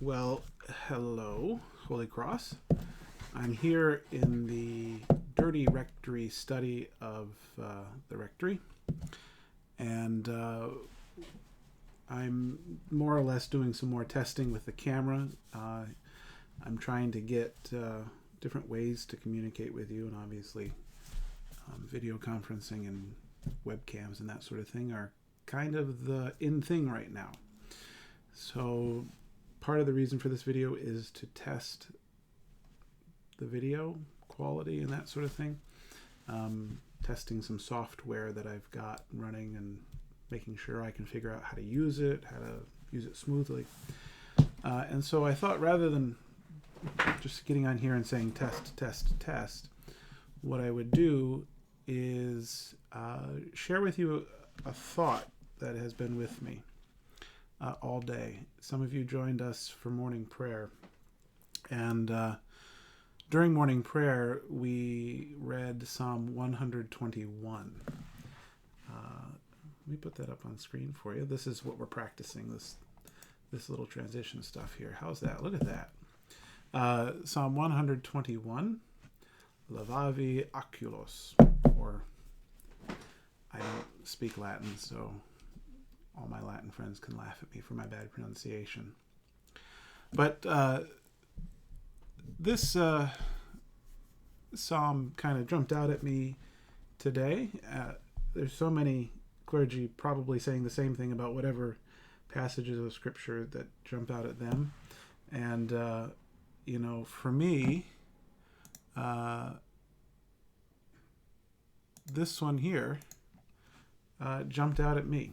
Well, hello, Holy Cross. I'm here in the Dirty Rectory study of the Rectory, and I'm more or less doing some more testing with the camera. I'm trying to get different ways to communicate with you, and obviously, video conferencing and webcams and that sort of thing are kind of the in thing right now. So part of the reason for this video is to test the video quality and that sort of thing. Testing some software that I've got running and making sure I can figure out how to use it smoothly. And so I thought, rather than just getting on here and saying test, test, test, what I would do is share with you a thought that has been with me all day. Some of you joined us for morning prayer, and during morning prayer we read Psalm 121. Let me put that up on screen for you. This is what we're practicing, this little transition stuff here. How's that? Look at that. Psalm 121, Levavi Oculos, or I don't speak Latin, so all my Latin friends can laugh at me for my bad pronunciation. But this psalm kind of jumped out at me today. There's so many clergy probably saying the same thing about whatever passages of scripture that jump out at them. And, for me, this one here jumped out at me.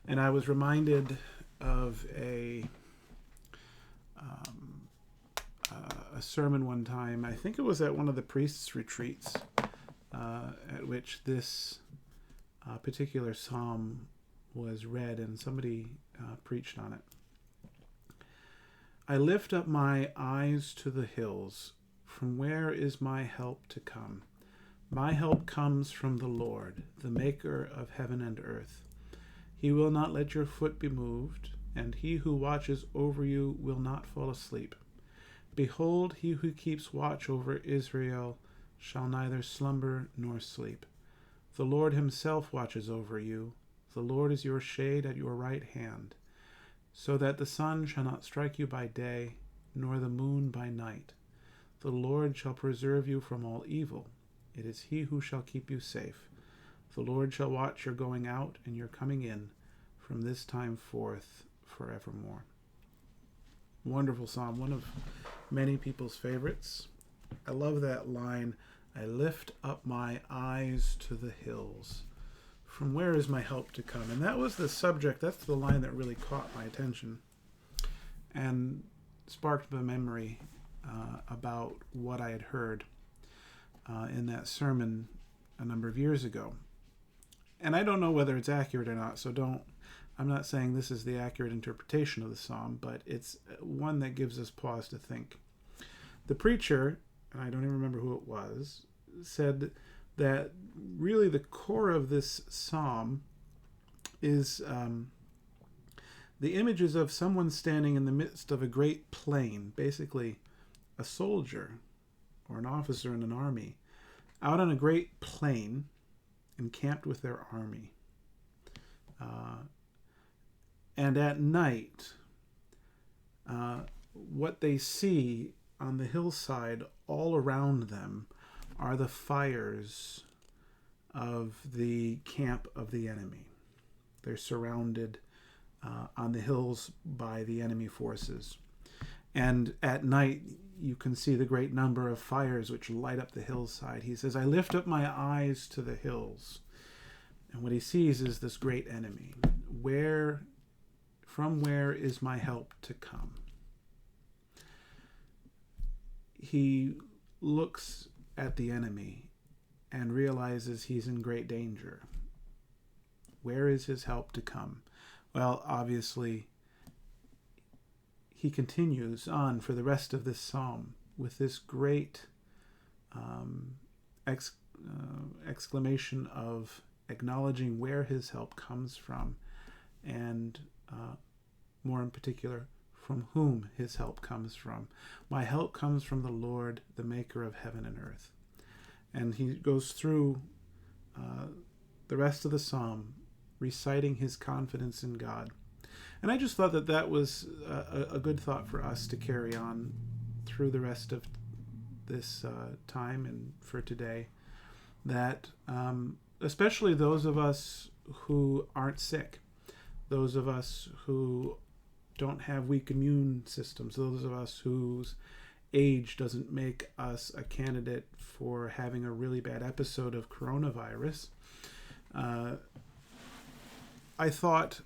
And I was reminded of a sermon one time. I think it was at one of the priests' retreats, at which this particular psalm was read, and somebody preached on it. I lift up my eyes to the hills. From where is my help to come? My help comes from the Lord, the maker of heaven and earth. He will not let your foot be moved, and he who watches over you will not fall asleep. Behold, he who keeps watch over Israel shall neither slumber nor sleep. The Lord himself watches over you. The Lord is your shade at your right hand, so that the sun shall not strike you by day, nor the moon by night. The Lord shall preserve you from all evil. It is he who shall keep you safe. The Lord shall watch your going out and your coming in from this time forth forevermore. Wonderful psalm, one of many people's favorites. I love that line, I lift up my eyes to the hills. From where is my help to come? And that was the subject, that's the line that really caught my attention and sparked the memory about what I had heard in that sermon a number of years ago. And I don't know whether it's accurate or not, so I'm not saying this is the accurate interpretation of the psalm, but it's one that gives us pause to think. The preacher, and I don't even remember who it was, said that really the core of this psalm is the images of someone standing in the midst of a great plain, basically a soldier or an officer in an army, out on a great plain, encamped with their army. And at night, what they see on the hillside all around them are the fires of the camp of the enemy. They're surrounded on the hills by the enemy forces. And at night, you can see the great number of fires which light up the hillside. He says, I lift up my eyes to the hills. And what he sees is this great enemy. From where is my help to come? He looks at the enemy and realizes he's in great danger. Where is his help to come? Well, obviously, he continues on for the rest of this psalm with this great exclamation of acknowledging where his help comes from and more in particular, from whom his help comes from. My help comes from the Lord, the maker of heaven and earth. And he goes through the rest of the psalm, reciting his confidence in God. And I just thought that that was a good thought for us to carry on through the rest of this time and for today. That especially those of us who aren't sick, those of us who don't have weak immune systems, those of us whose age doesn't make us a candidate for having a really bad episode of coronavirus, I thought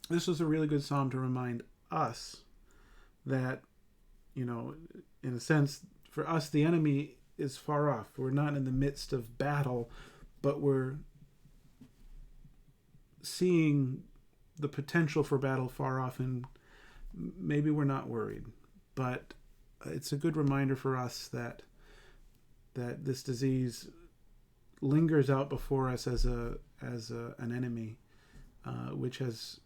this was a really good psalm to remind us that, you know, in a sense, for us, the enemy is far off. We're not in the midst of battle, but we're seeing the potential for battle far off, and maybe we're not worried. But it's a good reminder for us that this disease lingers out before us as an enemy, which has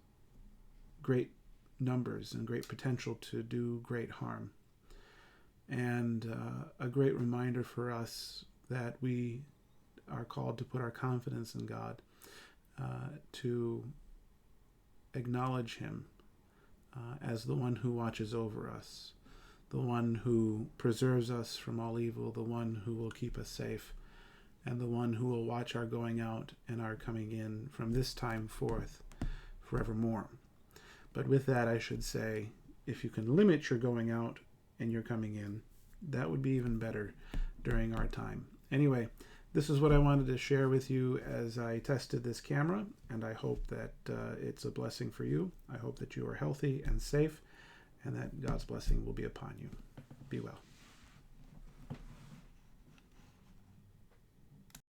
great numbers and great potential to do great harm. And a great reminder for us that we are called to put our confidence in God, to acknowledge him as the one who watches over us, the one who preserves us from all evil, the one who will keep us safe, and the one who will watch our going out and our coming in from this time forth forevermore. But with that, I should say, if you can limit your going out and your coming in, that would be even better during our time. Anyway, this is what I wanted to share with you as I tested this camera, and I hope that it's a blessing for you. I hope that you are healthy and safe, and that God's blessing will be upon you. Be well.